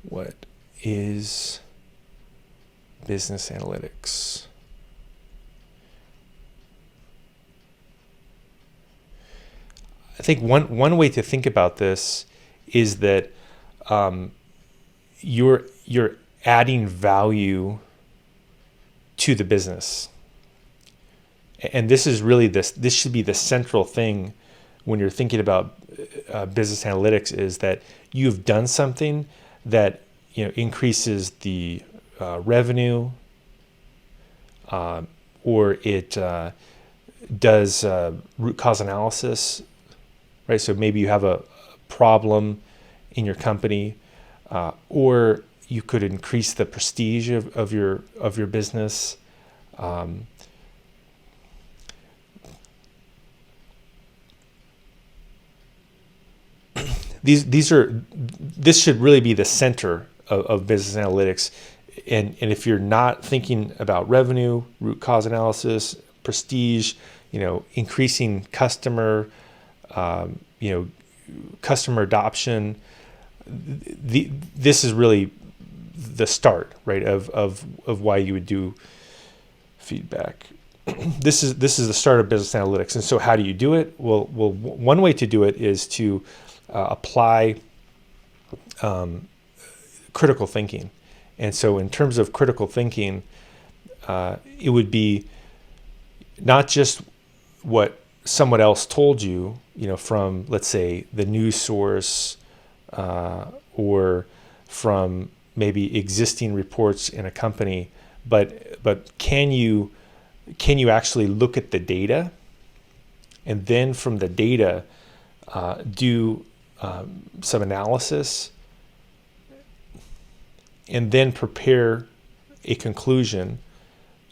What is business analytics? I think one way to think about this is that you're adding value to the business, and this is really this should be the central thing when you're thinking about business analytics, is that you've done something that increases the revenue, or it does root cause analysis, right? So maybe you have a problem in your company, or you could increase the prestige of your business. This should really be the center of business analytics. And if you're not thinking about revenue, root cause analysis, prestige, increasing customer, customer adoption, this is really the start, right, of why you would do feedback. This is the start of business analytics. And so how do you do it? Well, one way to do it is to apply critical thinking. And so in terms of critical thinking, it would be not just what someone else told you, from, let's say, the news source, or from maybe existing reports in a company, but can you actually look at the data, and then from the data do some analysis, and then prepare a conclusion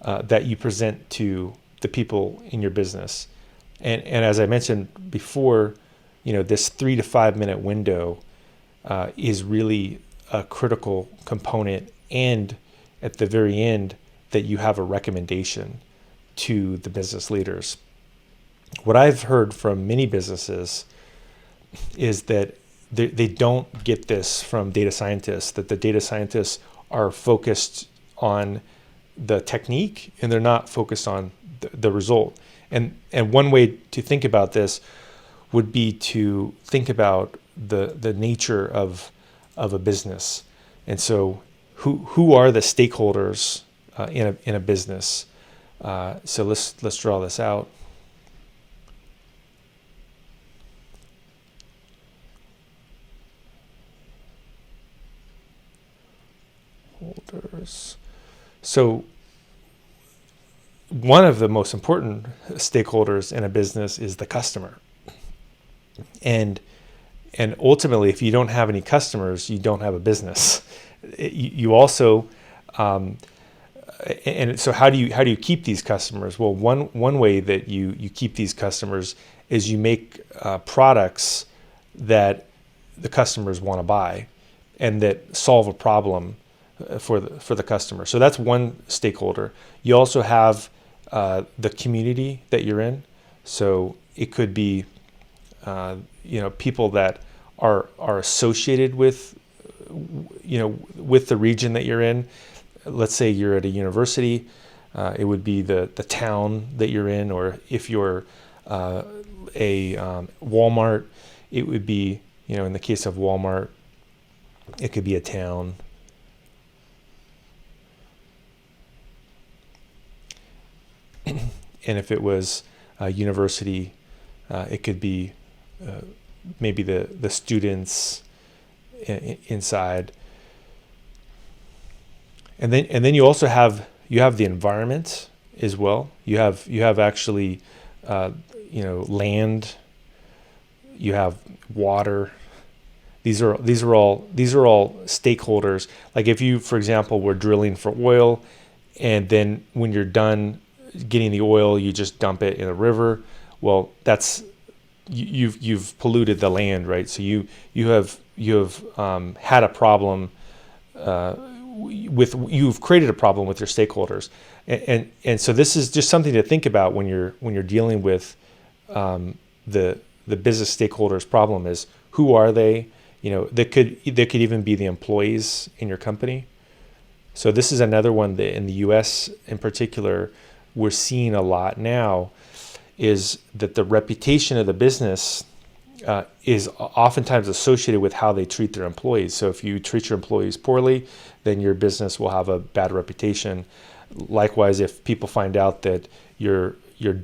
that you present to the people in your business. And as I mentioned before, this 3 to 5 minute window is really a critical component, and at the very end, that you have a recommendation to the business leaders. What I've heard from many businesses is that they don't get this from data scientists, that the data scientists are focused on the technique and they're not focused on the result. And one way to think about this would be to think about the nature of a business. And so who are the stakeholders in a business? So let's draw this out. Holders. So one of the most important stakeholders in a business is the customer. And ultimately, if you don't have any customers, you don't have a business. You also, and so how do you keep these customers? Well, one way that you keep these customers is you make products that the customers want to buy and that solve a problem for the customer. So that's one stakeholder. You also have the community that you're in. So it could be people that are associated with with the region that you're in. Let's say you're at a university, it would be the town that you're in, or if you're a Walmart, it would be, in the case of Walmart, it could be a town. And if it was a university, it could be maybe the students inside. And then you also have the environment as well. You have actually land. You have water. These are all stakeholders. Like if you, for example, were drilling for oil, and then when you're done getting the oil, you just dump it in a river. Well, that's you've polluted the land, right? So you have had a problem you've created a problem with your stakeholders, and so this is just something to think about when you're dealing with the business stakeholders problem is, who are they? That could even be the employees in your company. So this is another one that in the US in particular, we're seeing a lot now, is that the reputation of the business is oftentimes associated with how they treat their employees. So if you treat your employees poorly, then your business will have a bad reputation. Likewise, if people find out that you're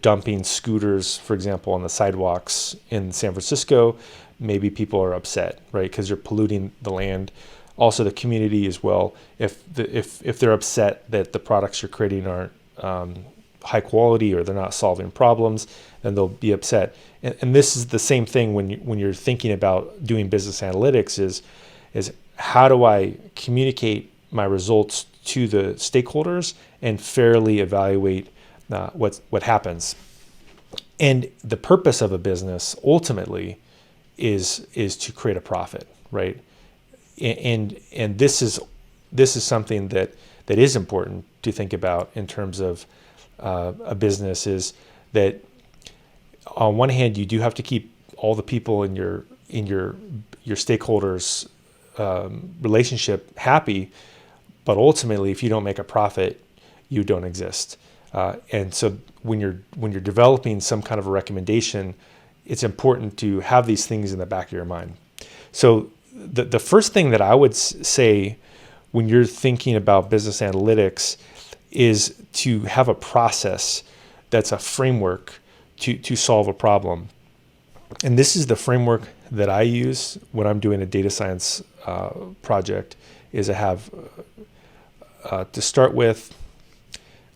dumping scooters, for example, on the sidewalks in San Francisco, maybe people are upset, right? Because you're polluting the land. Also, the community as well. If they're upset that the products you're creating aren't high quality or they're not solving problems, then they'll be upset. And this is the same thing when you're thinking about doing business analytics. Is how do I communicate my results to the stakeholders and fairly evaluate what happens. And the purpose of a business ultimately is to create a profit, right? And this is something that is important to think about in terms of a business, is that on one hand you do have to keep all the people in your stakeholders relationship happy, but ultimately if you don't make a profit, you don't exist. And so when you're developing some kind of a recommendation, it's important to have these things in the back of your mind. So the first thing that I would say when you're thinking about business analytics is to have a process that's a framework to solve a problem. And this is the framework that I use when I'm doing a data science project. Is I have, to start with,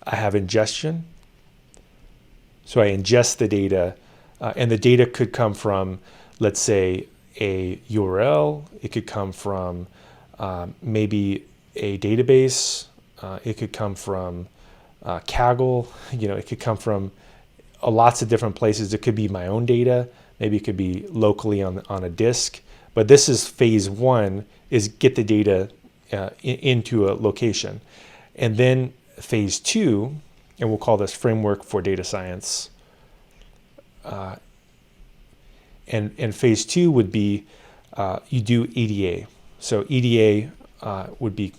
I have ingestion. So I ingest the data, and the data could come from, let's say, a URL. It could come from maybe a database. It could come from Kaggle. It could come from lots of different places. It could be my own data. Maybe it could be locally on a disk. But this is phase one, is get the data into a location. And then phase two, and we'll call this framework for data science. And phase two would be you do EDA. So EDA would be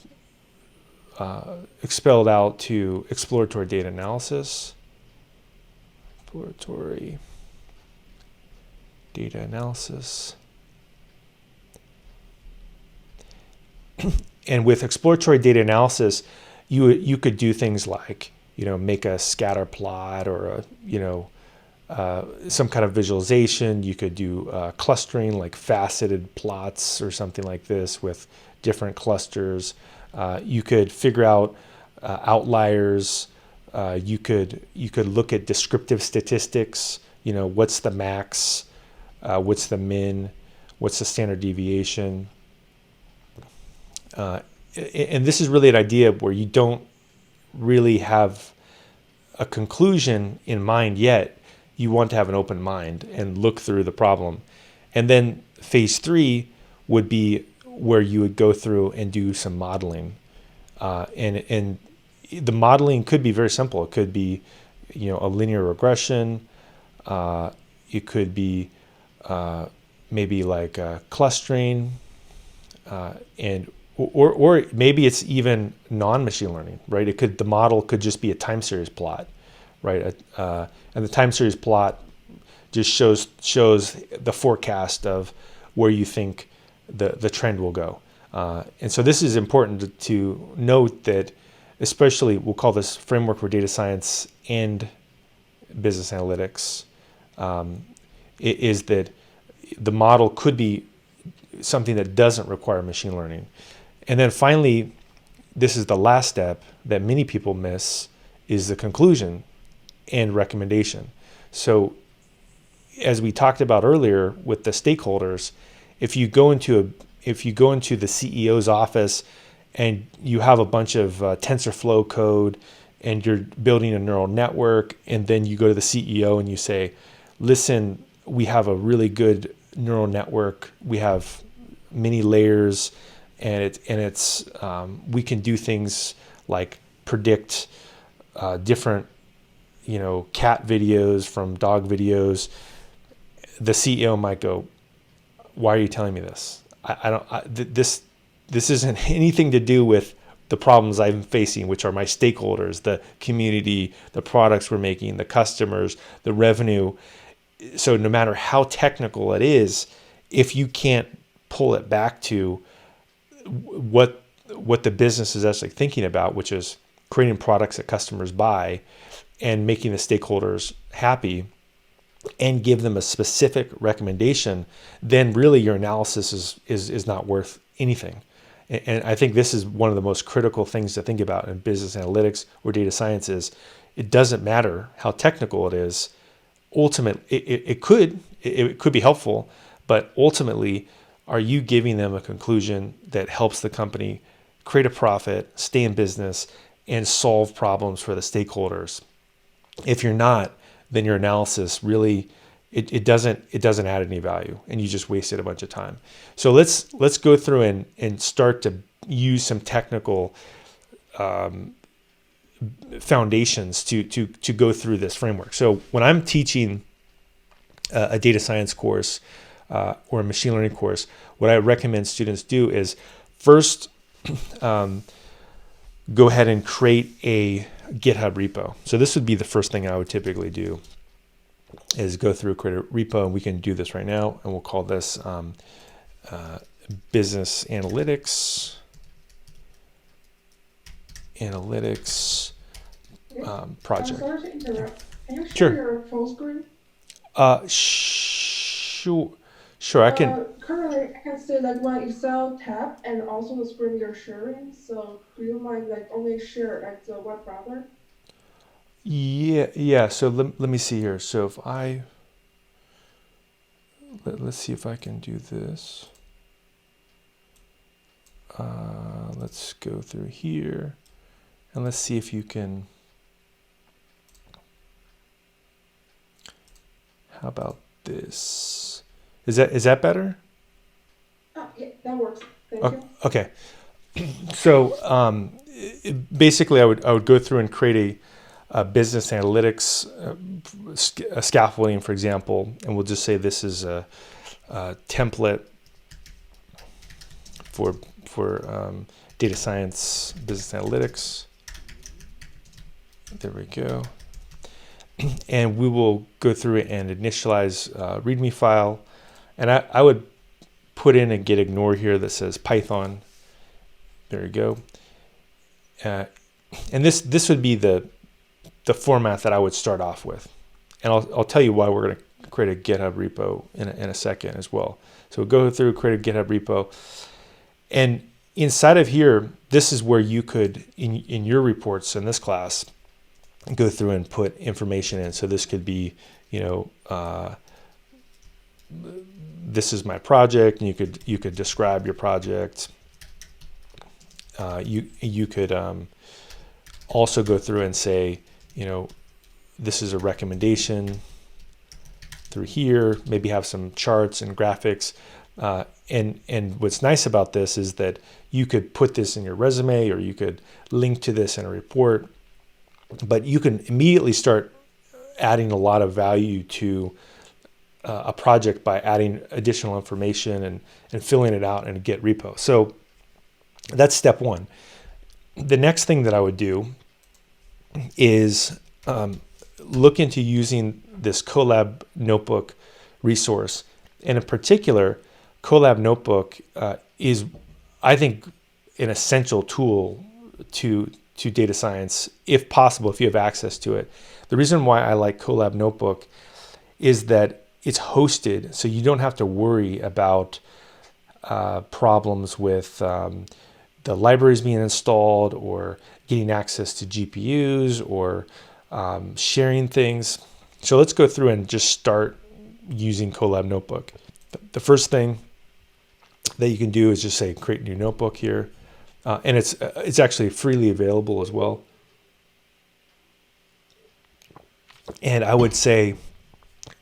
expelled out to exploratory data analysis. Exploratory data analysis. And with exploratory data analysis, you could do things like, make a scatter plot or some kind of visualization. You could do clustering, like faceted plots or something like this with different clusters. You could figure out outliers. You could look at descriptive statistics. What's the max? What's the min? What's the standard deviation? And this is really an idea where you don't really have a conclusion in mind yet. You want to have an open mind and look through the problem. And then phase three would be where you would go through and do some modeling. And the modeling could be very simple. It could be, a linear regression. It could be maybe like clustering, or maybe it's even non-machine learning, right? The model could just be a time series plot, right? And the time series plot just shows the forecast of where you think the trend will go. And so this is important to note, that especially we'll call this framework for data science and business analytics, is that the model could be something that doesn't require machine learning. And then finally, this is the last step that many people miss, is the conclusion and recommendation. So as we talked about earlier with the stakeholders, if you go into the CEO's office and you have a bunch of TensorFlow code and you're building a neural network, and then you go to the CEO and you say, listen, we have a really good neural network. We have many layers, and it's we can do things like predict different cat videos from dog videos. The CEO might go, why are you telling me this? This isn't anything to do with the problems I'm facing, which are my stakeholders, the community, the products we're making, the customers, the revenue. So no matter how technical it is, if you can't pull it back to what the business is actually thinking about, which is creating products that customers buy and making the stakeholders happy, and give them a specific recommendation, then really your analysis is not worth anything. And I think this is one of the most critical things to think about in business analytics or data science is it doesn't matter how technical it is. Ultimately, it could be helpful, but ultimately, are you giving them a conclusion that helps the company create a profit, stay in business, and solve problems for the stakeholders? If you're not, then your analysis really it doesn't add any value, and you just wasted a bunch of time. So let's go through and start to use some technical foundations to go through this framework. So when I'm teaching a data science course or a machine learning course, what I recommend students do is first go ahead and create a GitHub repo. So this would be the first thing I would typically do is go through, create a repo, and we can do this right now, and we'll call this business analytics project. I'm sorry to interrupt. Can you share Sure. your full screen? Sure, I can. Currently, I can see like one Excel tab and also the screen you're sharing. So, do you mind like only share like the web browser? Yeah. So let me see here. So if let's see if I can do this. Let's go through here, and let's see if you can. How about this? Is that better? Oh, yeah, that works. Thank you. Okay. So basically, I would go through and create a business analytics a scaffolding, for example, and we'll just say this is a template for data science business analytics. There we go. And we will go through it and initialize a README file. And I would put in a git ignore here that says Python. There you go. And this would be the format that I would start off with. And I'll tell you why we're going to create a GitHub repo in a second as well. So go through, create a GitHub repo. And inside of here, this is where you could, in your reports in this class, go through and put information in. So this could be, this is my project, and you could describe your project. You could also go through and say, this is a recommendation through here, maybe have some charts and graphics. And what's nice about this is that you could put this in your resume, or you could link to this in a report, but you can immediately start adding a lot of value to a project by adding additional information and filling it out in a Git repo. So that's step one. The next thing that I would do is look into using this Collab Notebook resource. And in particular, Collab Notebook is, I think, an essential tool to data science, if possible, if you have access to it. The reason why I like Collab Notebook is that it's hosted, so you don't have to worry about problems with the libraries being installed, or getting access to GPUs, or sharing things. So let's go through and just start using Collab Notebook. The first thing that you can do is just say create new notebook here, and it's actually freely available as well. And I would say,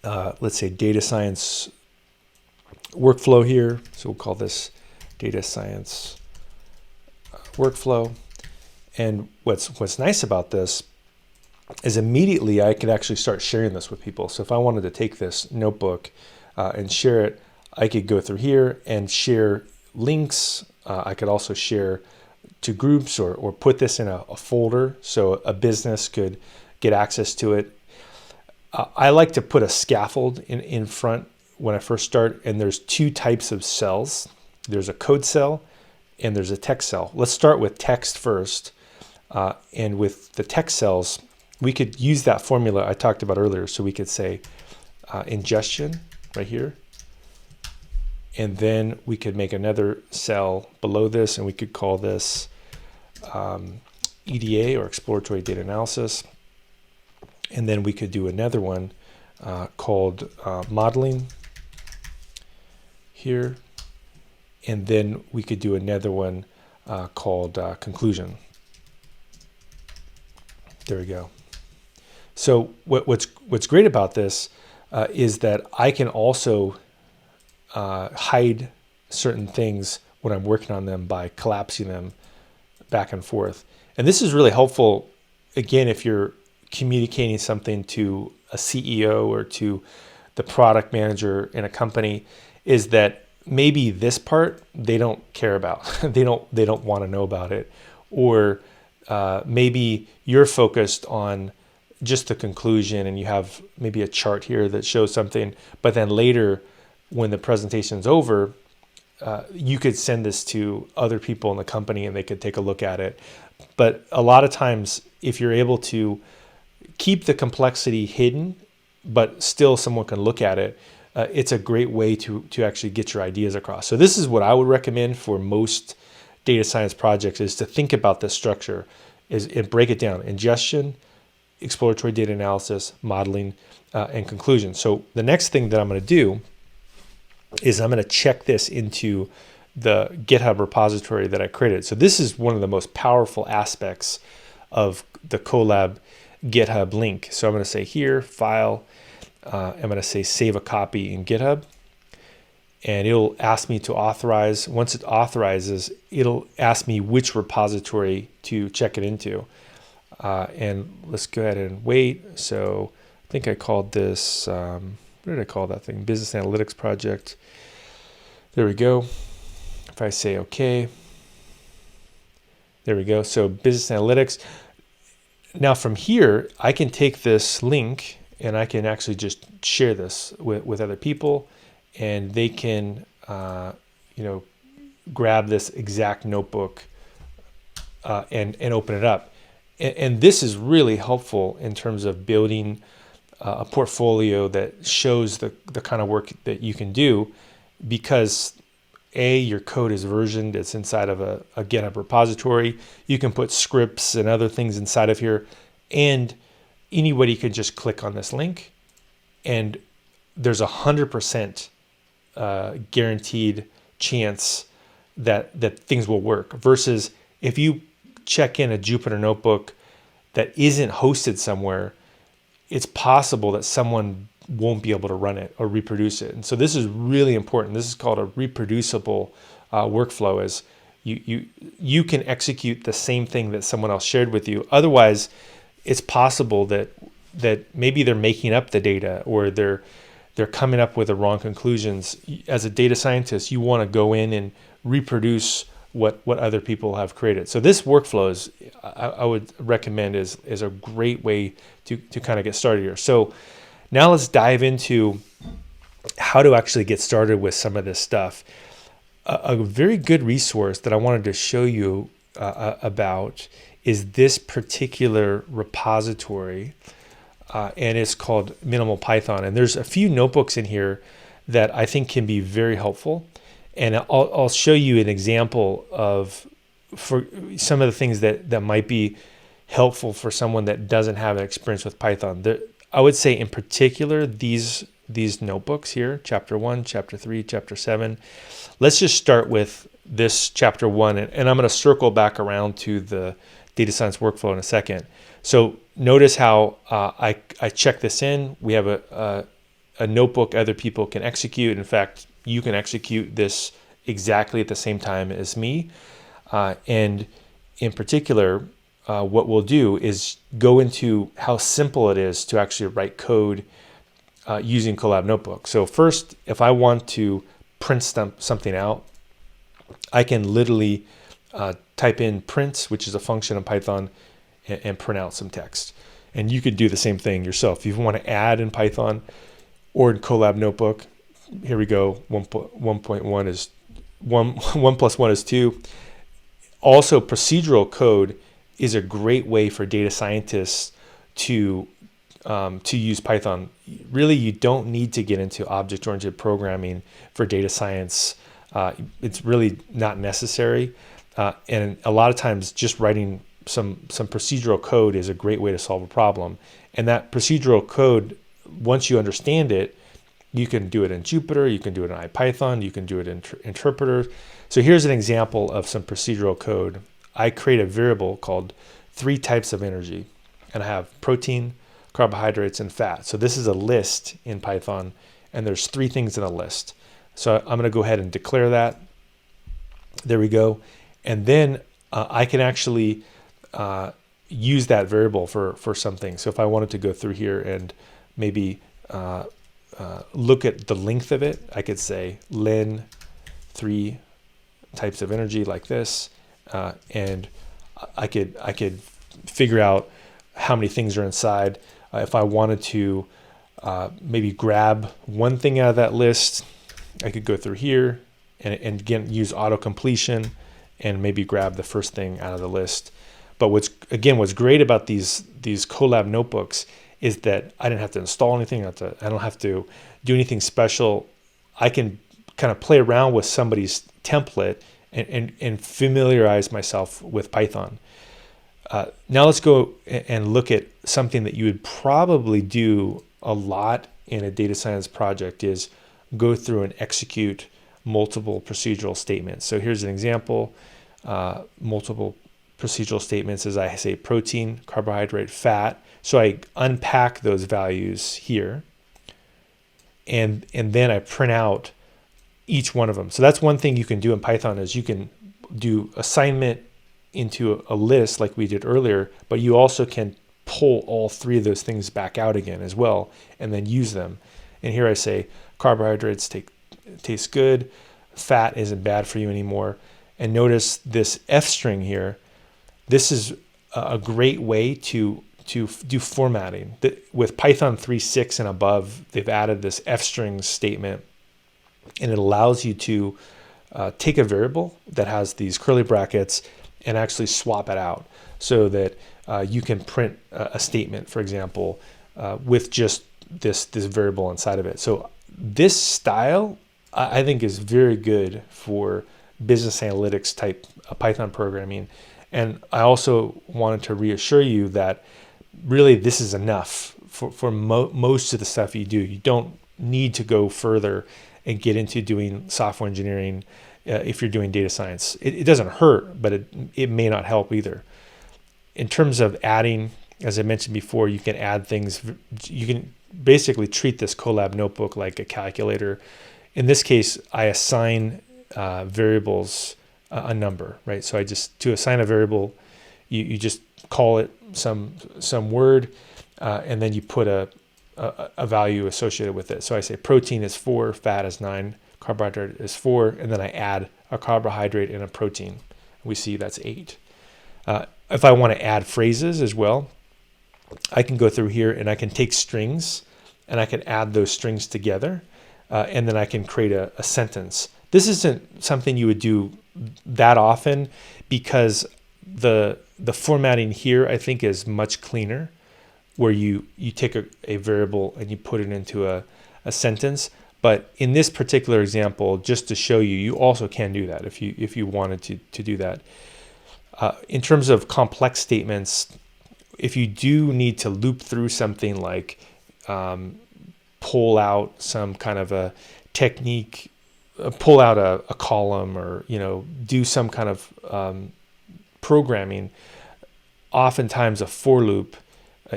let's say data science workflow here. So we'll call this data science workflow. And what's nice about this is immediately I could actually start sharing this with people. So if I wanted to take this notebook and share it, I could go through here and share links. I could also share to groups or put this in a folder so a business could get access to it. I like to put a scaffold in front when I first start, and there's two types of cells. There's a code cell and there's a text cell. Let's start with text first. And with the text cells, we could use that formula I talked about earlier. So we could say ingestion right here. And then we could make another cell below this, and we could call this EDA, or exploratory data analysis. And then we could do another one called modeling here. And then we could do another one called conclusion. There we go. So what's great about this is that I can also hide certain things when I'm working on them by collapsing them back and forth. And this is really helpful, again, if you're communicating something to a CEO or to the product manager in a company, is that maybe this part they don't care about. they don't want to know about it. Or maybe you're focused on just the conclusion and you have maybe a chart here that shows something, but then later when the presentation's over, you could send this to other people in the company and they could take a look at it. But a lot of times, if you're able to keep the complexity hidden, but still someone can look at it, it's a great way to actually get your ideas across. So this is what I would recommend for most data science projects, is to think about this structure, and break it down: ingestion, exploratory data analysis, modeling, and conclusion. So the next thing that I'm going to do is I'm going to check this into the GitHub repository that I created. So this is one of the most powerful aspects of the Collab GitHub link. So I'm going to say here, file, I'm going to say save a copy in GitHub, and it'll ask me to authorize. Once it authorizes, it'll ask me which repository to check it into. And let's go ahead and wait. So I think I called this, what did I call that thing? Business Analytics Project. There we go. If I say okay, there we go. So Business Analytics. Now from here, I can take this link and I can actually just share this with other people, and they can, grab this exact notebook and open it up. And this is really helpful in terms of building a portfolio that shows the kind of work that you can do, because your code is versioned, it's inside of a GitHub repository. You can put scripts and other things inside of here, and anybody could just click on this link, and there's 100% guaranteed chance that things will work. Versus if you check in a Jupyter notebook that isn't hosted somewhere, it's possible that someone won't be able to run it or reproduce it. And so this is really important. This is called a reproducible workflow, as you can execute the same thing that someone else shared with you. Otherwise, it's possible that maybe they're making up the data, or they're coming up with the wrong conclusions. As a data scientist, you want to go in and reproduce what other people have created. So this workflow is, I would recommend, is a great way to kind of get started here. So now let's dive into how to actually get started with some of this stuff. A very good resource that I wanted to show you about is this particular repository, and it's called Minimal Python. And there's a few notebooks in here that I think can be very helpful. And I'll show you an example for some of the things that might be helpful for someone that doesn't have an experience with Python. I would say in particular, these notebooks here, chapter 1, chapter 3, chapter 7. Let's just start with this chapter 1, and I'm going to circle back around to the data science workflow in a second. So notice how I check this in. We have a notebook other people can execute. In fact, you can execute this exactly at the same time as me. And in particular, what we'll do is go into how simple it is to actually write code using Collab Notebook. So first, if I want to print something out, I can literally type in print, which is a function in Python, and print out some text. And you could do the same thing yourself. If you want to add in Python or in Collab Notebook, here we go. 1.1 is 1 plus 1 is 2. Also, procedural code is a great way for data scientists to use Python. Really, you don't need to get into object-oriented programming for data science. It's really not necessary. And a lot of times just writing some procedural code is a great way to solve a problem. And that procedural code, once you understand it, you can do it in Jupyter, you can do it in IPython, you can do it in interpreter. So here's an example of some procedural code. I create a variable called 3 types of energy, and I have protein, carbohydrates, and fat. So this is a list in Python, and there's 3 things in a list. So I'm going to go ahead and declare that. There we go. And then I can actually use that variable for something. So if I wanted to go through here and maybe look at the length of it, I could say len 3 types of energy like this, and I could figure out how many things are inside. If I wanted to maybe grab one thing out of that list, I could go through here and again use auto completion and maybe grab the first thing out of the list. But what's great about these Collab notebooks is that I didn't have to install anything. I don't have to do anything special. I can kind of play around with somebody's template and familiarize myself with Python. Now let's go and look at something that you would probably do a lot in a data science project is go through and execute multiple procedural statements. So here's an example. Multiple procedural statements as I say protein, carbohydrate, fat. So I unpack those values here, and then I print out each one of them. So that's one thing you can do in Python is you can do assignment into a list like we did earlier, but you also can pull all 3 of those things back out again as well and then use them. And here I say carbohydrates taste good, fat isn't bad for you anymore. And notice this F string here. This is a great way to do formatting. With Python 3.6 and above, they've added this F string statement, and it allows you to take a variable that has these curly brackets and actually swap it out so that you can print a statement, for example, with just this variable inside of it. So this style, I think, is very good for business analytics type Python programming. And I also wanted to reassure you that really this is enough for most of the stuff you do. You don't need to go further and get into doing software engineering if you're doing data science. It doesn't hurt, but it may not help either. In terms of adding, as I mentioned before, you can add things. You can basically treat this Collab notebook like a calculator. In this case, I assign variables a number, right? So to assign a variable, you just call it some word, and then you put a value associated with it. So I say protein is 4, fat is 9, carbohydrate is 4, and then I add a carbohydrate and a protein. We see that's 8. If I want to add phrases as well, I can go through here and I can take strings and I can add those strings together, and then I can create a sentence. This isn't something you would do that often because the formatting here I think is much cleaner, where you take a variable and you put it into a sentence. But in this particular example, just to show you, you also can do that if you wanted to do that. In terms of complex statements, if you do need to loop through something like pull out some kind of a technique, pull out a column, or do some kind of programming, oftentimes a for loop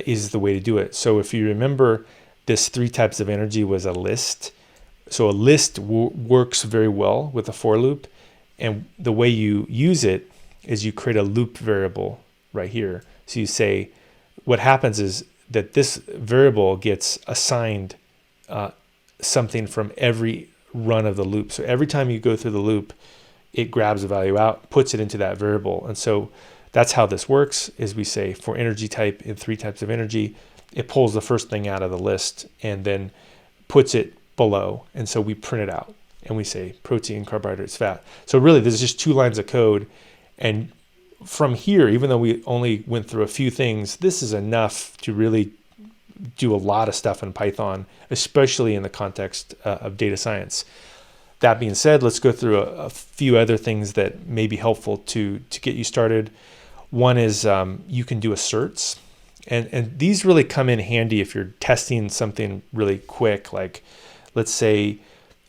is the way to do it. So if you remember, this 3 types of energy was a list. So a list works very well with a for loop, and the way you use it is you create a loop variable right here. So you say, what happens is that this variable gets assigned something from every run of the loop. So every time you go through the loop, it grabs a value out, puts it into that variable. And so that's how this works, is we say for energy type in 3 types of energy, it pulls the first thing out of the list and then puts it below. And so we print it out and we say protein, carbohydrates, fat. So really there's just 2 lines of code. And from here, even though we only went through a few things, this is enough to really do a lot of stuff in Python, especially in the context of data science. That being said, let's go through a few other things that may be helpful to get you started. One is you can do asserts. And these really come in handy if you're testing something really quick. Like, let's say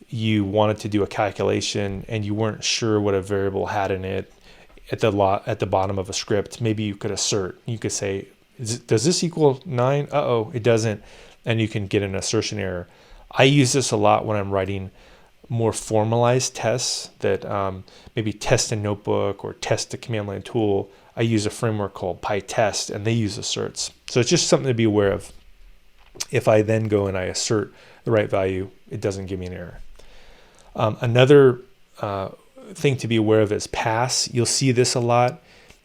you wanted to do a calculation and you weren't sure what a variable had in it at the bottom of a script. Maybe you could assert. You could say, does this equal 9? Uh-oh, it doesn't. And you can get an assertion error. I use this a lot when I'm writing more formalized tests that maybe test a notebook or test a command line tool. I use a framework called PyTest, and they use asserts. So it's just something to be aware of. If I then go and I assert the right value, it doesn't give me an error. Another thing to be aware of is pass. You'll see this a lot.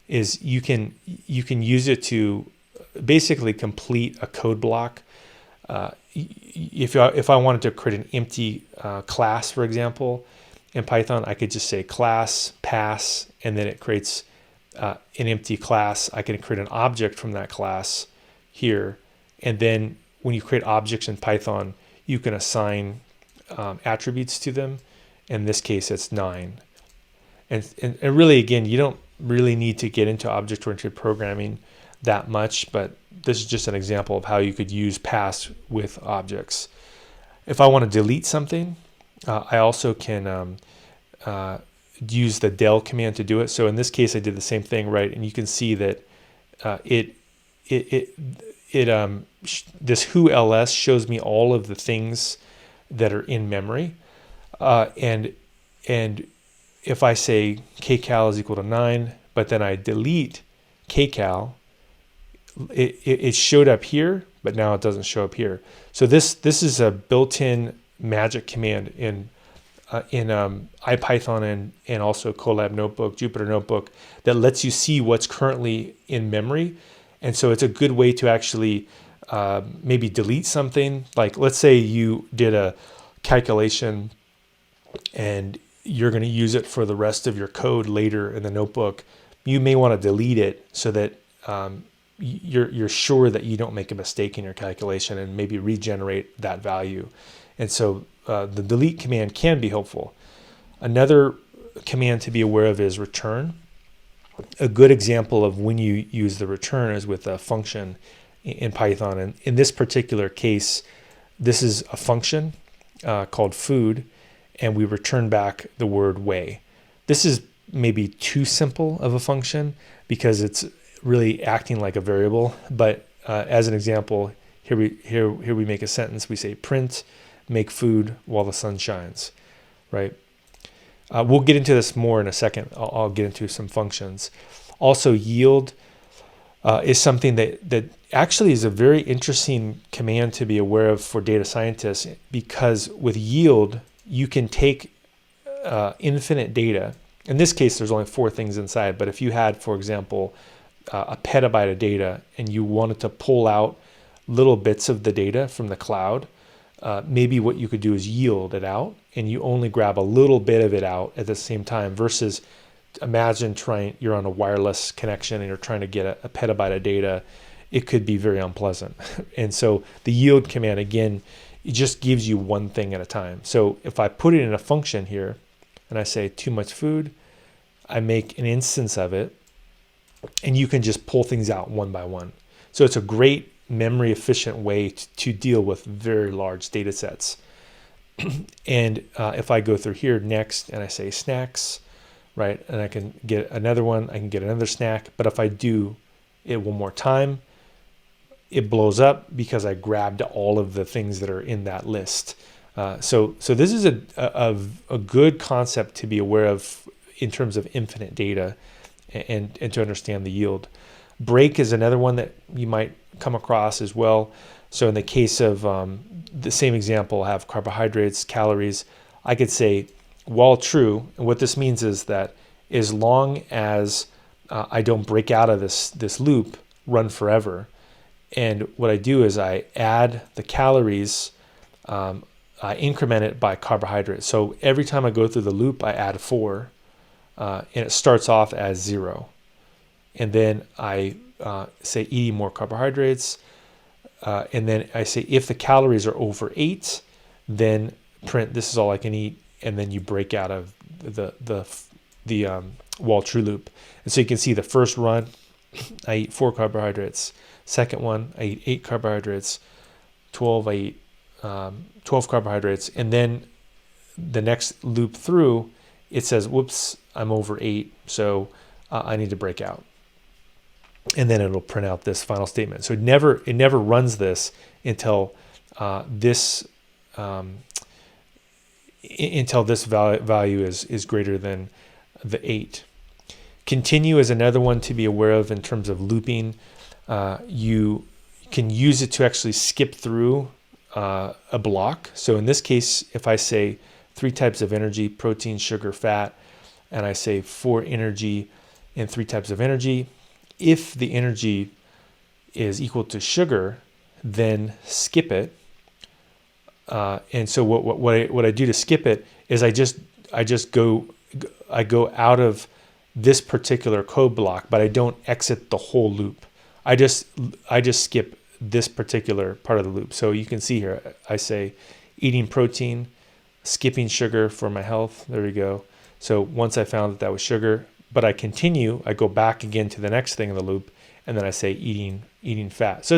Is you can use it to basically complete a code block. If I wanted to create an empty class, for example, in Python, I could just say class pass, and then it creates an empty class. I can create an object from that class here, and then when you create objects in Python, you can assign attributes to them. In this case, it's 9. And really, again, you don't really need to get into object-oriented programming that much, but this is just an example of how you could use pass with objects. If I want to delete something, I also can use the del command to do it. So in this case, I did the same thing, right? And you can see that this who ls shows me all of the things that are in memory, and if I say kcal is equal to 9, but then I delete kcal, it showed up here, but now it doesn't show up here. So this is a built-in magic command in IPython and also Collab Notebook, Jupyter Notebook, that lets you see what's currently in memory. And so it's a good way to actually maybe delete something. Like, let's say you did a calculation and you're going to use it for the rest of your code later in the notebook. You may want to delete it so that you're sure that you don't make a mistake in your calculation and maybe regenerate that value. And so the delete command can be helpful. Another command to be aware of is return. A good example of when you use the return is with a function in Python. And in this particular case, this is a function called food, and we return back the word weigh. This is maybe too simple of a function because it's really acting like a variable. But as an example, here we make a sentence. We say print, make food while the sun shines, right? We'll get into this more in a second. I'll get into some functions. Also, yield is something that actually is a very interesting command to be aware of for data scientists, because with yield, you can take infinite data. In this case, there's only 4 things inside, but if you had, for example, a petabyte of data and you wanted to pull out little bits of the data from the cloud, maybe what you could do is yield it out, and you only grab a little bit of it out at the same time, versus imagine you're on a wireless connection and you're trying to get a petabyte of data. It could be very unpleasant. And so the yield command, again, it just gives you one thing at a time. So if I put it in a function here and I say too much food, I make an instance of it, and you can just pull things out one by one. So it's a great memory efficient way to deal with very large data sets. And if I go through here next and I say snacks, right, and I can get another one, I can get another snack. But if I do it one more time, it blows up because I grabbed all of the things that are in that list. So this is a good concept to be aware of in terms of infinite data and to understand the yield. Break is another one that you might come across as well. So in the case of the same example, I have carbohydrates, calories. I could say while true. And what this means is that as long as I don't break out of this loop, run forever. And what I do is I add the calories, I increment it by carbohydrate. So every time I go through the loop, I add 4, and it starts off as 0. And then I say eating more carbohydrates, and then I say if the calories are over 8, then print this is all I can eat, and then you break out of the while true loop. And so you can see the first run, I eat 4 carbohydrates. Second one, I eat 8 carbohydrates. 12, I eat 12 carbohydrates. And then the next loop through, it says, whoops, I'm over 8, so I need to break out. And then it'll print out this final statement. So it never runs this until this value is greater than the 8. Continue is another one to be aware of in terms of looping. You can use it to actually skip through a block. So in this case, if I say 3 types of energy, protein, sugar, fat, and I say for energy and 3 types of energy, if the energy is equal to sugar, then skip it. And so what I do to skip it is I go out of this particular code block, but I don't exit the whole loop. I just skip this particular part of the loop. So you can see here, I say eating protein, skipping sugar for my health. There we go. So once I found that was sugar, but I continue, I go back again to the next thing in the loop, and then I say eating fat. So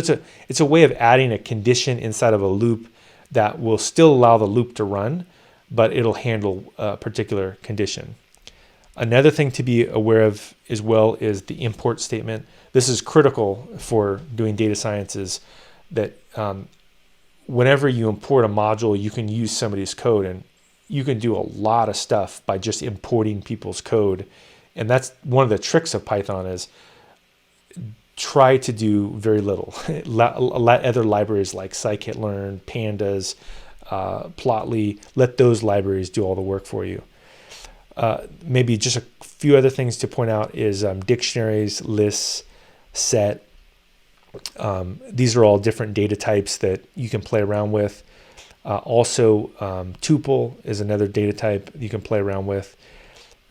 it's a way of adding a condition inside of a loop that will still allow the loop to run, but it'll handle a particular condition. Another thing to be aware of as well is the import statement. This is critical for doing data science, is that whenever you import a module, you can use somebody's code, and you can do a lot of stuff by just importing people's code. And that's one of the tricks of Python, is try to do very little. Let other libraries like scikit-learn, pandas, plotly, let those libraries do all the work for you. Maybe just a few other things to point out is dictionaries, lists, set. These are all different data types that you can play around with. Also, tuple is another data type you can play around with.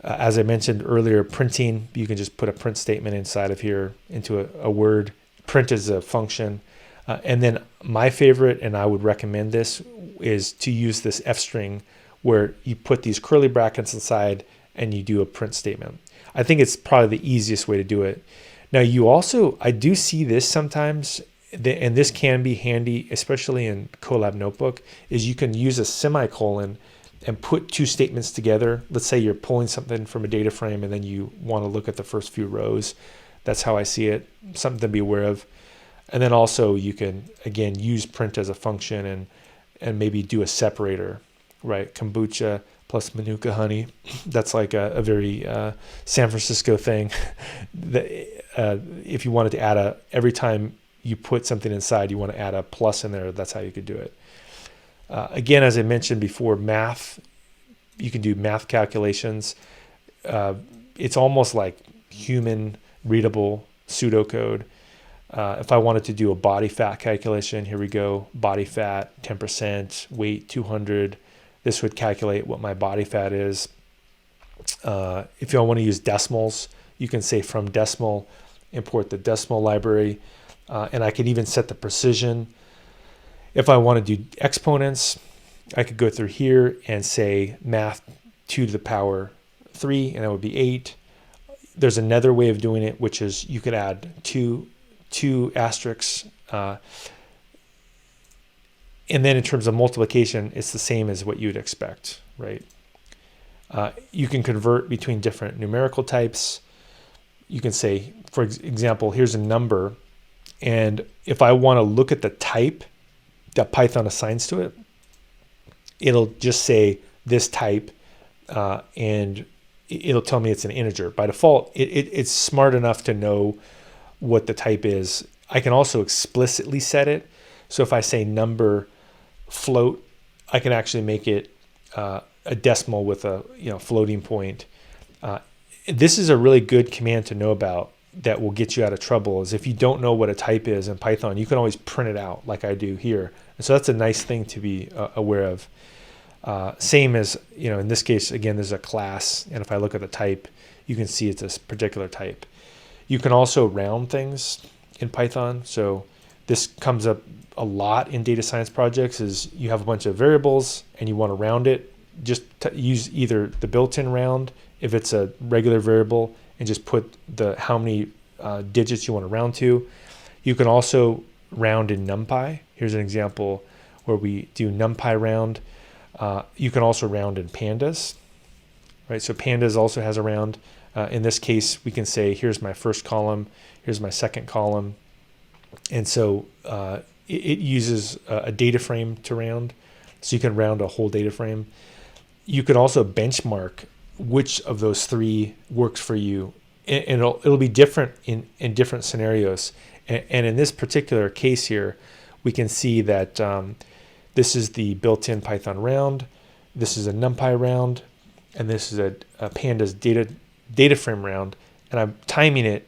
As I mentioned earlier, printing, you can just put a print statement inside of here into a word. Print is a function. And then my favorite, and I would recommend this, is to use this F string, where you put these curly brackets inside and you do a print statement. I think it's probably the easiest way to do it. Now I do see this sometimes, and this can be handy, especially in Collab Notebook, is you can use a semicolon and put 2 statements together. Let's say you're pulling something from a data frame and then you want to look at the first few rows. That's how I see it, something to be aware of. And then also you can, again, use print as a function and maybe do a separator, right? Kombucha plus Manuka honey. That's like a very San Francisco thing. If you wanted to add every time you put something inside, you want to add a plus in there, that's how you could do it. Again, as I mentioned before, math, you can do math calculations. It's almost like human readable pseudocode. If I wanted to do a body fat calculation, here we go, body fat, 10%, weight 200. This would calculate what my body fat is. If you want to use decimals, you can say from decimal, import the decimal library. And I can even set the precision. If I want to do exponents, I could go through here and say math 2 to the power 3, and that would be 8. There's another way of doing it, which is you could add two asterisks. And then in terms of multiplication, it's the same as what you'd expect, right? You can convert between different numerical types. You can say, for example, here's a number. And if I want to look at the type that Python assigns to it, it'll just say this type, and it'll tell me it's an integer. By default, it's smart enough to know what the type is. I can also explicitly set it. So if I say number float, I can actually make it a decimal with a floating point. This is a really good command to know about that will get you out of trouble. Is if you don't know what a type is in Python, you can always print it out like I do here. And so that's a nice thing to be aware of. Same as, in this case, again, there's a class. And if I look at the type, you can see it's a particular type. You can also round things in Python. So this comes up a lot in data science projects is you have a bunch of variables and you want to round it. Just use either the built-in round if it's a regular variable and just put how many digits you want to round to. You can also round in NumPy. Here's an example where we do NumPy round. You can also round in pandas, right? So pandas also has a round. In this case, we can say, here's my first column, here's my second column. And so it uses a data frame to round. So you can round a whole data frame. You can also benchmark which of those three works for you. And it'll be different in different scenarios. And in this particular case here, we can see that this is the built-in Python round, this is a NumPy round, and this is a pandas data frame round. And I'm timing it,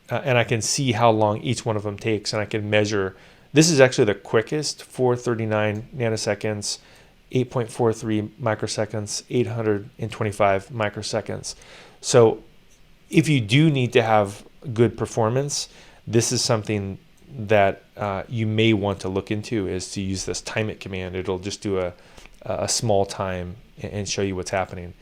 and I can see how long each one of them takes, and I can measure. This is actually the quickest, 439 nanoseconds, 8.43 microseconds, 825 microseconds. So if you do need to have good performance, this is something that you may want to look into, is to use this time it command. It'll just do a small time and show you what's happening.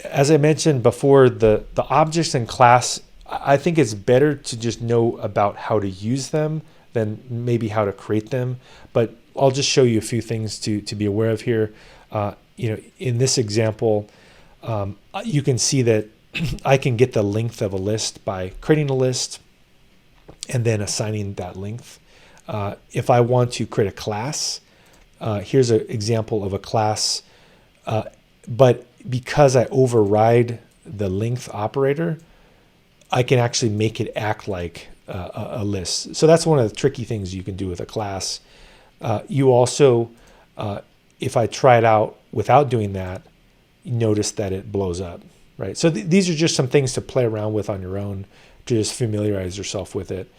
As I mentioned before, the objects in class, I think it's better to just know about how to use them than maybe how to create them. But I'll just show you a few things to be aware of here. In this example, you can see that I can get the length of a list by creating a list and then assigning that length. If I want to create a class, here's an example of a class, but because I override the length operator, I can actually make it act like a list. So that's one of the tricky things you can do with a class. You also, if I try it out without doing that, you notice that it blows up, right? So these are just some things to play around with on your own to just familiarize yourself with it.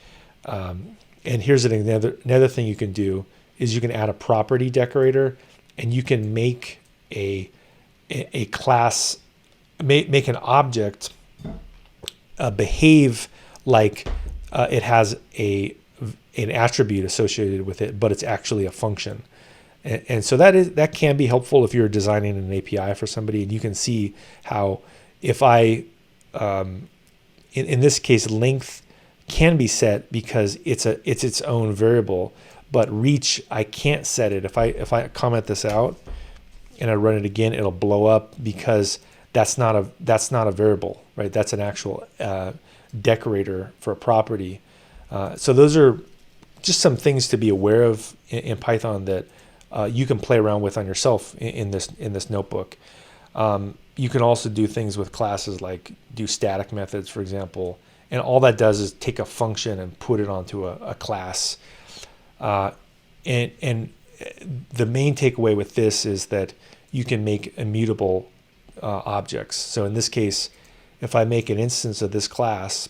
And here's another thing you can do is you can add a property decorator, and you can make a class, make an object behave like it has an attribute associated with it, but it's actually a function. And so that can be helpful if you're designing an API for somebody, and you can see how if I in this case, length can be set because it's its own variable, but reach, I can't set it. If I comment this out and I run it again, it'll blow up because that's not a variable, right? That's an actual decorator for a property. So those are just some things to be aware of in Python that you can play around with on yourself in this notebook. You can also do things with classes like do static methods, for example, and all that does is take a function and put it onto a class. And the main takeaway with this is that you can make immutable objects. So in this case, if I make an instance of this class,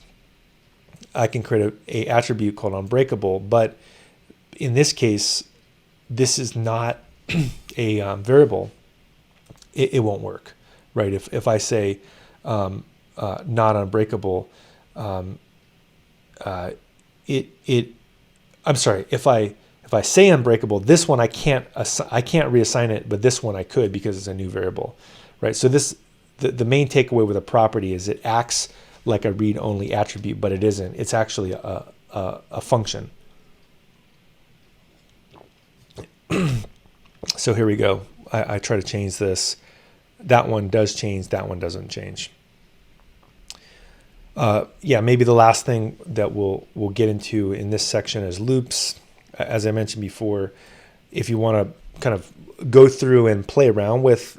I can create a attribute called unbreakable. But in this case, this is not a variable. It won't work, right? If I say not unbreakable, I'm sorry. If I say unbreakable, this one I can't reassign it, but this one I could because it's a new variable, right? So the main takeaway with a property is it acts like a read-only attribute, but it isn't. It's actually a function. So here we go. I try to change this. That one does change. That one doesn't change. Maybe the last thing that we'll get into in this section is loops. As I mentioned before, if you want to kind of go through and play around with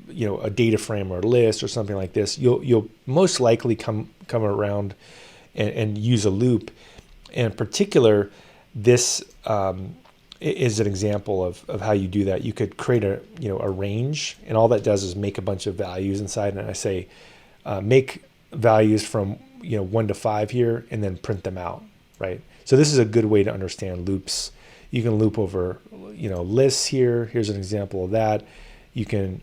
a data frame or a list or something like this, you'll most likely come around and use a loop. And in particular, this is an example of how you do that. You could create a range, and all that does is make a bunch of values inside. And I say, make values from 1 to 5 here, and then print them out, right? So this is a good way to understand loops. You can loop over lists here. Here's an example of that. You can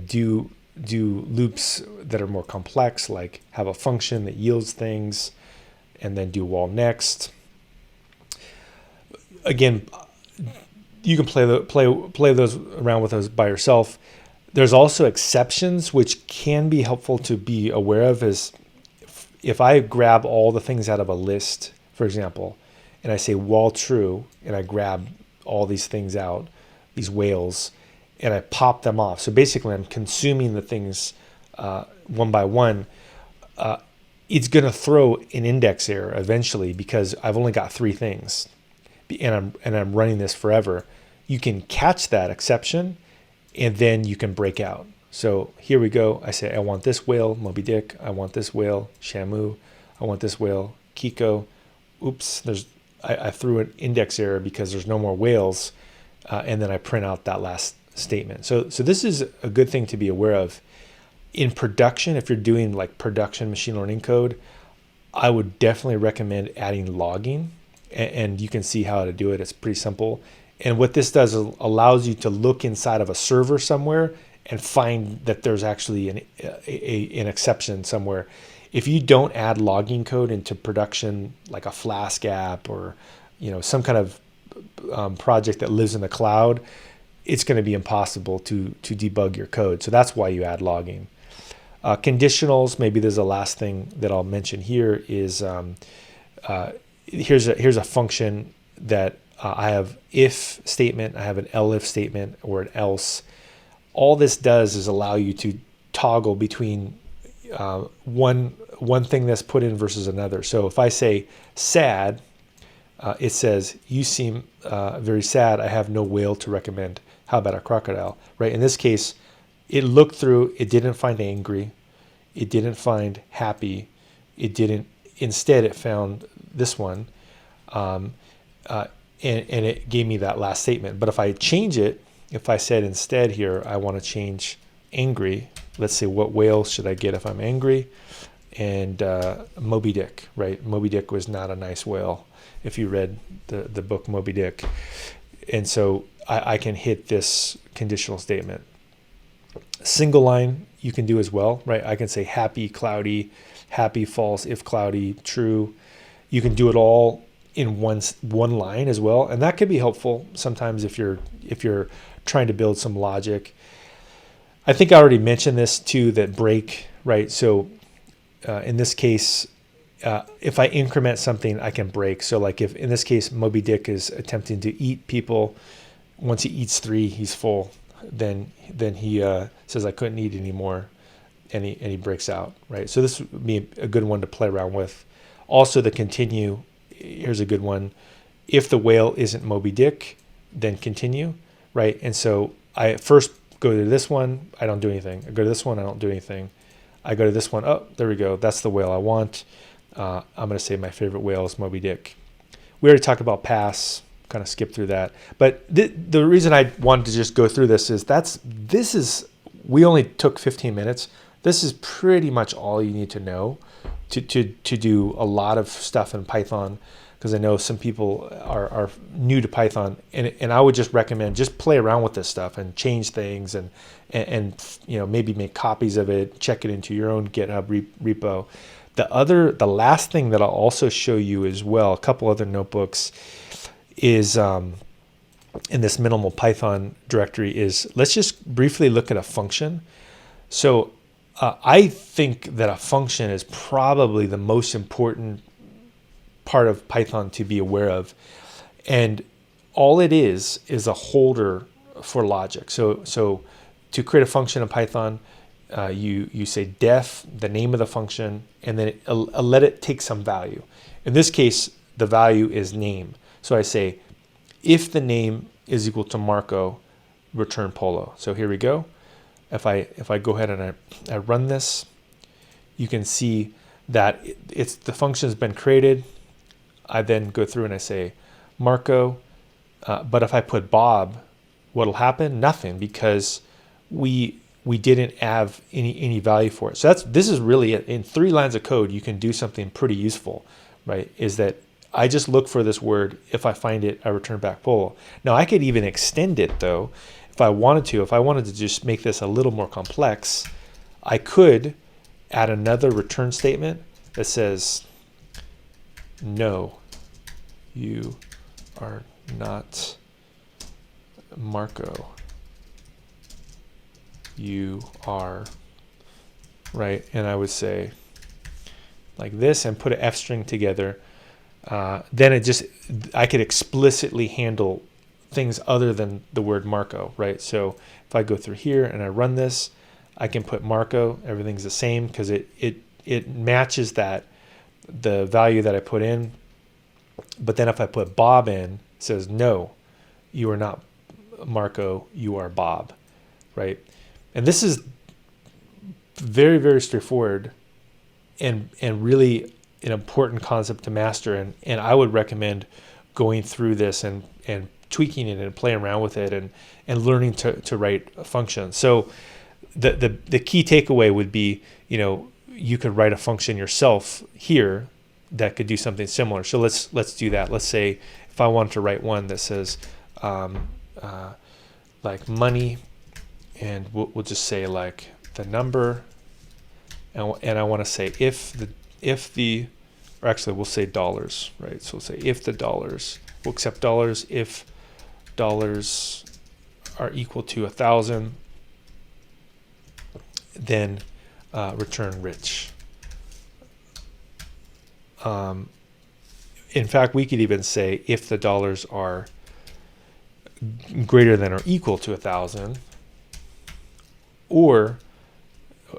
do loops that are more complex, like have a function that yields things, and then do while next. Again, you can play those around with those by yourself. There's also exceptions, which can be helpful to be aware of. Is if I grab all the things out of a list, for example, and I say while true, and I grab all these things out, these whales, and I pop them off. So basically, I'm consuming the things one by one. It's going to throw an index error eventually because I've only got 3 things, and I'm running this forever. You can catch that exception, and then you can break out. So here we go. I say I want this whale, Moby Dick. I want this whale, Shamu. I want this whale, Kiko. Oops, I threw an index error because there's no more whales, and then I print out that last statement. So this is a good thing to be aware of. In production, if you're doing like production machine learning code, I would definitely recommend adding logging, and you can see how to do it. It's pretty simple. And what this does is allows you to look inside of a server somewhere and find that there's actually an exception somewhere. If you don't add logging code into production, like a Flask app or some kind of project that lives in the cloud, it's going to be impossible to debug your code. So that's why you add logging. Conditionals, maybe there's a last thing that I'll mention here is here's a function that I have if statement, I have an elif statement or an else. All this does is allow you to toggle between one thing that's put in versus another. So if I say sad, it says, you seem very sad. I have no whale to recommend. How about a crocodile, right? In this case, it looked through, it didn't find angry. It didn't find happy. Instead it found this one. And it gave me that last statement. But if I change it, if I said instead here, I want to change angry, let's say what whale should I get if I'm angry? And Moby Dick, right? Moby Dick was not a nice whale if you read the book Moby Dick. And so I can hit this conditional statement. Single line you can do as well, right? I can say happy, cloudy, happy, false, if cloudy, true. You can do it all in one line as well, and that could be helpful sometimes if you're trying to build some logic. I think I already mentioned this too, that break, right? So in this case, if I increment something, I can break. So like if in this case Moby Dick is attempting to eat people, once he eats 3, he's full. Then he says I couldn't eat anymore, and he breaks out, right? So this would be a good one to play around with. Also, the continue. Here's a good one. If the whale isn't Moby Dick, then continue, right? And so I first go to this one, I don't do anything. I go to this one, I don't do anything. I go to this one, oh, there we go. That's the whale I want. I'm going to say my favorite whale is Moby Dick. We already talked about pass, kind of skip through that. But the reason I wanted to just go through this is we only took 15 minutes. This is pretty much all you need to know to do a lot of stuff in Python, because I know some people are new to Python, and I would just recommend just play around with this stuff and change things and maybe make copies of it, check it into your own GitHub repo. The last thing that I'll also show you as well, a couple other notebooks, is in this minimal Python directory is, let's just briefly look at a function. So I think that a function is probably the most important part of Python to be aware of. And all it is a holder for logic. So to create a function in Python, you say def, the name of the function, and then let it take some value. In this case, the value is name. So I say, if the name is equal to Marco, return Polo. So here we go. If I go ahead and I run this, you can see that the function's been created. I then go through and I say Marco, But if I put Bob, what'll happen? Nothing, because we didn't have any value for it. So this is really it. In 3 lines of code, you can do something pretty useful, right? Is that I just look for this word. If I find it, I return back Polo. Now I could even extend it though, if I wanted to. If I wanted to just make this a little more complex, I could add another return statement that says, no, you are not Marco. You are, right? And I would say like this and put an F string together. Then I could explicitly handle things other than the word Marco, right? So if I go through here and I run this, I can put Marco, everything's the same because it matches the value that I put in. But then if I put Bob in, it says, no, you are not Marco, you are Bob, right? And this is very, very straightforward and really an important concept to master. And I would recommend going through this and tweaking it and playing around with it and learning to write functions. So the key takeaway would be, you could write a function yourself here that could do something similar. So let's do that. Let's say if I want to write one that says like money, and we'll just say like the number, and I want to say if the or actually we'll say dollars, right? So we'll say if the dollars, we'll accept dollars if dollars are equal to 1,000, then return rich. In fact, we could even say if the dollars are greater than or equal to 1,000, or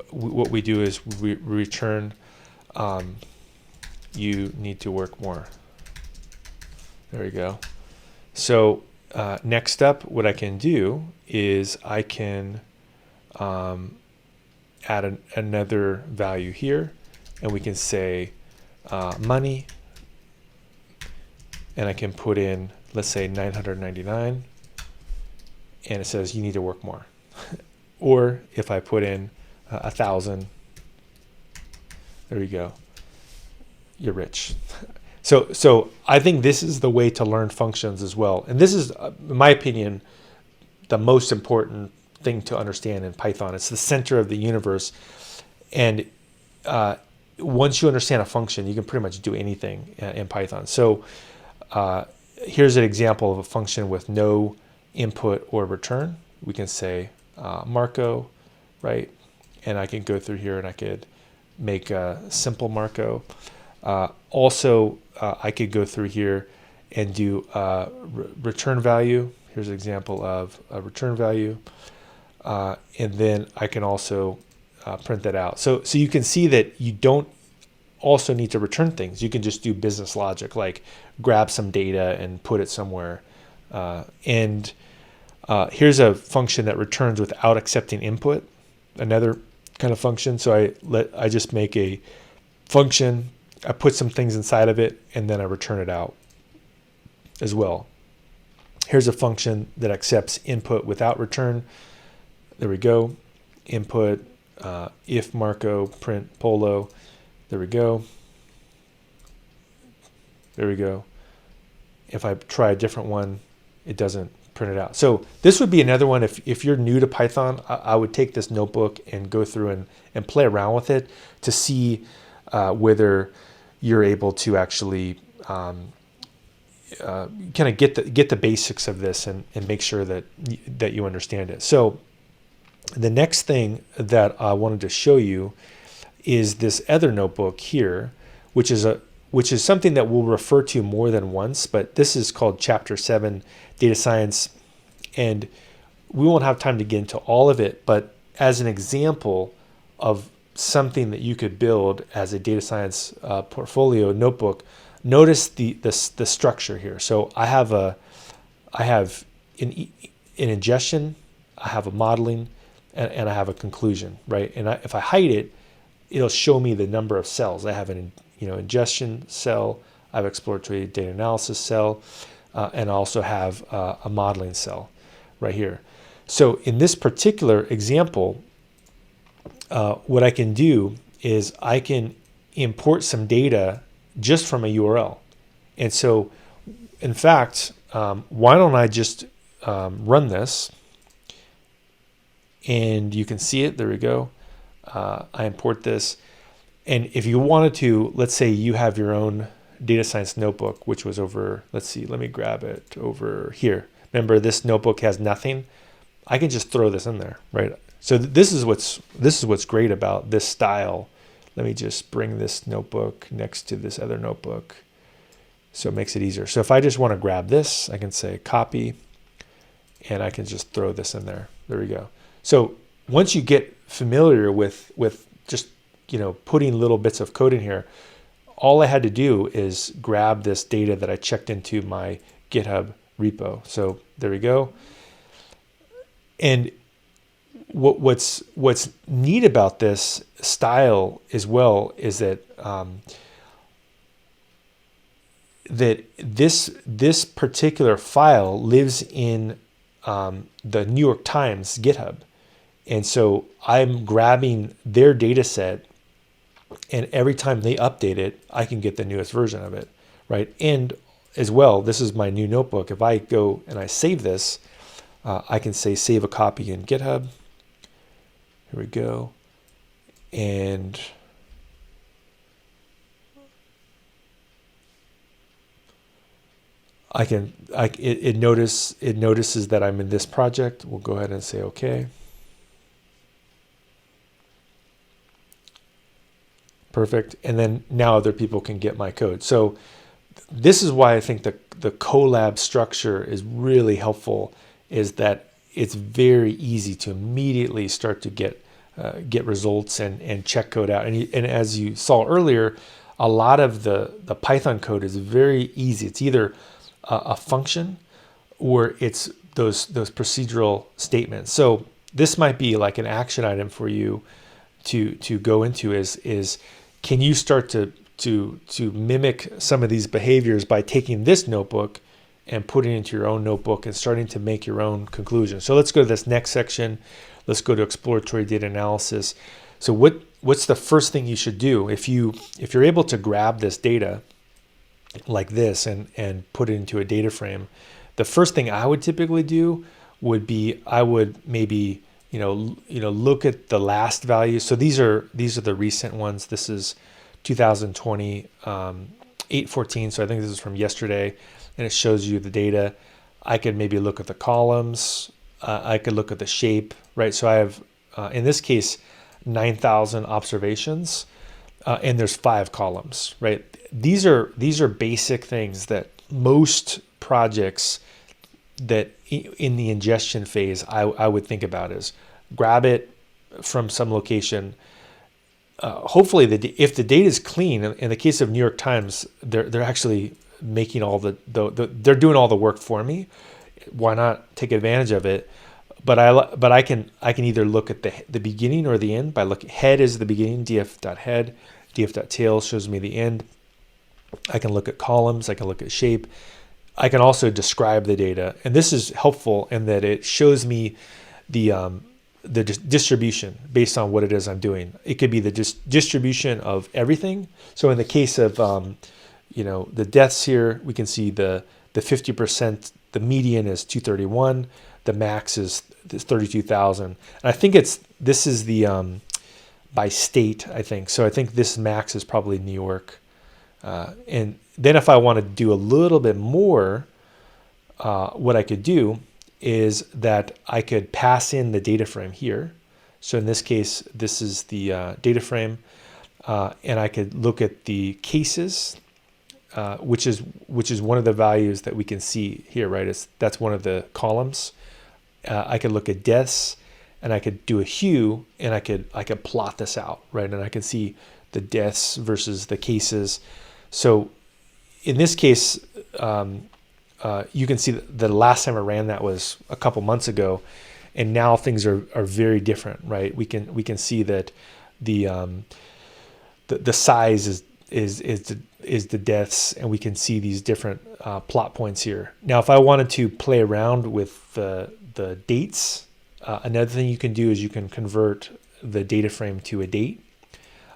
what we do is we return you need to work more. There we go. So next up, what I can do is I can add another value here, and we can say money, and I can put in, let's say 999, and it says you need to work more. Or if I put in 1,000, there you go, you're rich. So I think this is the way to learn functions as well. And this is, in my opinion, the most important thing to understand in Python. It's the center of the universe. And once you understand a function, you can pretty much do anything in Python. So here's an example of a function with no input or return. We can say Marco, right? And I can go through here and I could make a simple Marco. Also, I could go through here and do return value. Here's an example of a return value. And then I can also print that out. So you can see that you don't also need to return things. You can just do business logic, like grab some data and put it somewhere. And here's a function that returns without accepting input, another kind of function. So I just make a function, I put some things inside of it, and then I return it out as well. Here's a function that accepts input without return. There we go. Input, if Marco, print Polo. There we go. There we go. If I try a different one, it doesn't print it out. So this would be another one. If you're new to Python, I would take this notebook and go through and play around with it to see whether you're able to actually kind of get the basics of this and make sure that you understand it. So the next thing that I wanted to show you is this other notebook here, which is something that we'll refer to more than once, but this is called Chapter 7 Data Science, and we won't have time to get into all of it, but as an example of something that you could build as a data science portfolio notebook, notice the structure here. So I have an ingestion, I have a modeling, and I have a conclusion, right? And if I hide it, it'll show me the number of cells. I have an ingestion cell, I have exploratory data analysis cell, and also have a modeling cell right here. So in this particular example, what I can do is I can import some data just from a URL. And so, in fact, why don't I just run this? And you can see it. There we go. I import this. And if you wanted to, let's say you have your own data science notebook, which was over, let's see, let me grab it over here. Remember, this notebook has nothing. I can just throw this in there, right? So this is what's great about this style. Let me just bring this notebook next to this other notebook, so it makes it easier. So if I just want to grab this, I can say copy, and I can just throw this in there. There we go. So once you get familiar with just putting little bits of code in here, all I had to do is grab this data that I checked into my GitHub repo. So there we go. And what's neat about this style as well is that that this particular file lives in the New York Times GitHub, and so I'm grabbing their data set, and every time they update it, I can get the newest version of it, right? And as well, this is my new notebook. If I go and I save this, I can say save a copy in GitHub. Here we go. And it notices that I'm in this project. We'll go ahead and say okay. Perfect. And then now other people can get my code. So this is why I think the Collab structure is really helpful, is that it's very easy to immediately start to get results and check code out. And as you saw earlier, a lot of the Python code is very easy. It's either a function or it's those procedural statements. So this might be like an action item for you to go into is can you start to mimic some of these behaviors by taking this notebook and putting it into your own notebook and starting to make your own conclusions. So let's go to this next section. Let's go to exploratory data analysis. So what's the first thing you should do if you're able to grab this data like this and put it into a data frame? The first thing I would typically do would be I would maybe look at the last value. So these are the recent ones. This is 2020 8/14. So I think this is from yesterday, and it shows you the data. I could maybe look at the columns. I could look at the shape, right? So I have, in this case, 9,000 observations, and there's 5 columns, right? These are basic things that most projects that in the ingestion phase I would think about is grab it from some location. Hopefully, if the data is clean, in the case of New York Times, they're actually making all they're doing all the work for me. Why not take advantage of it? But I can either look at the beginning or the end by looking. Head is the beginning, df.head, df.tail shows me the end. I can look at columns. I can look at shape. I can also describe the data, and this is helpful in that it shows me the distribution based on what it is I'm doing. It could be the distribution of everything. So in the case of the deaths here, we can see the 50%. The median is 231. The max is 32,000. And I think this is the by state, I think. So I think this max is probably New York. And then if I want to do a little bit more, what I could do is that I could pass in the data frame here. So in this case, this is the data frame, and I could look at the cases, which is one of the values that we can see here, right? That's one of the columns. I could look at deaths, and I could do a hue, and I could plot this out, right? And I can see the deaths versus the cases. So in this case, you can see that the last time I ran that was a couple months ago, and now things are very different, right? We can see that the size is is the deaths, and we can see these different plot points here. Now, if I wanted to play around with the dates, another thing you can do is you can convert the data frame to a date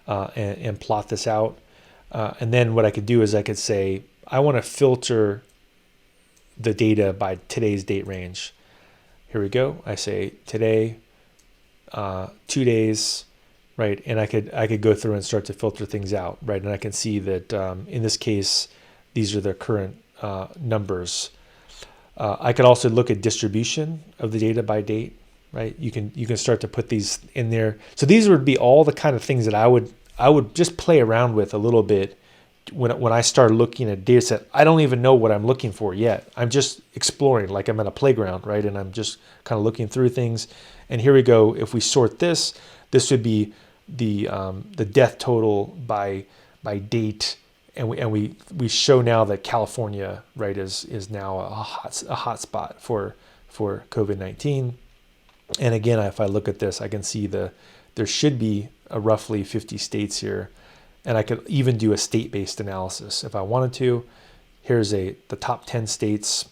and plot this out. And then what I could do is I could say, I want to filter the data by today's date range. Here we go. I say today, 2 days, right? And I could go through and start to filter things out, right? And I can see that in this case, these are the current numbers. I could also look at distribution of the data by date, right? You can start to put these in there. So these would be all the kind of things that I would just play around with a little bit when I start looking at data set. I don't even know what I'm looking for yet. I'm just exploring, like I'm at a playground, right? And I'm just kind of looking through things. And here we go. If we sort this would be the death total by date. And we show now that California, right, is now a hot spot for COVID-19. And again, if I look at this, I can see there should be roughly 50 states here. And I could even do a state-based analysis if I wanted to. Here's the top 10 states.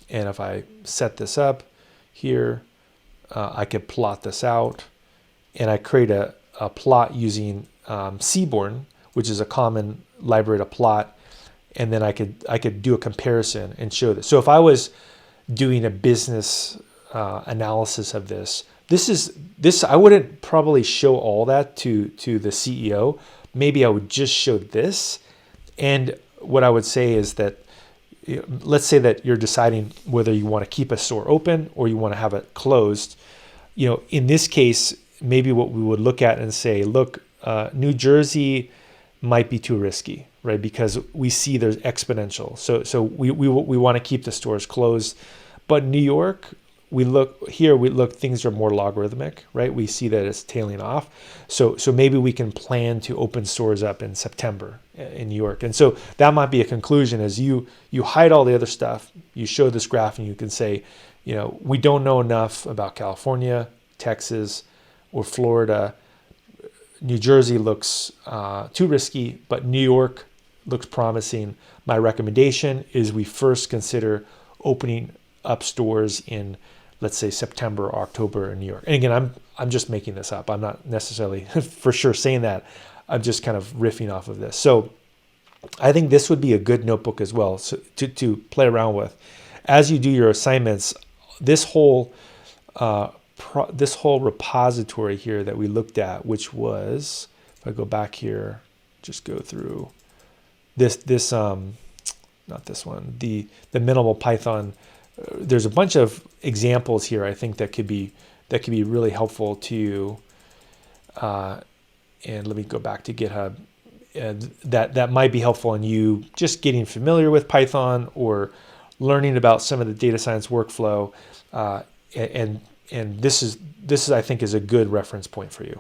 And if I set this up here, I could plot this out. And I create a plot using Seaborn, which is a common library to plot. And then I could do a comparison and show this. So if I was doing a business analysis of this I wouldn't probably show all that to the CEO. Maybe I would just show this. And what I would say is that, let's say that you're deciding whether you want to keep a store open or you want to have it closed. In this case, maybe what we would look at and say, look, New Jersey might be too risky, right? Because we see there's exponential. So we want to keep the stores closed. But New York, things are more logarithmic, right? We see that it's tailing off. So maybe we can plan to open stores up in September in New York. And so that might be a conclusion as you hide all the other stuff. You show this graph and you can say, we don't know enough about California, Texas, or Florida. New Jersey looks too risky, but New York looks promising. My recommendation is we first consider opening up stores in, let's say, September or October in New York. And again, I'm just making this up. I'm not necessarily for sure saying that. I'm just kind of riffing off of this. So I think this would be a good notebook as well, so to play around with. As you do your assignments, this whole repository here that we looked at, which was, if I go back here, just go through this not this one, the minimal Python. There's a bunch of examples here, I think, that could be really helpful to you. And let me go back to GitHub. And that might be helpful in you just getting familiar with Python or learning about some of the data science workflow. And this is I think is a good reference point for you.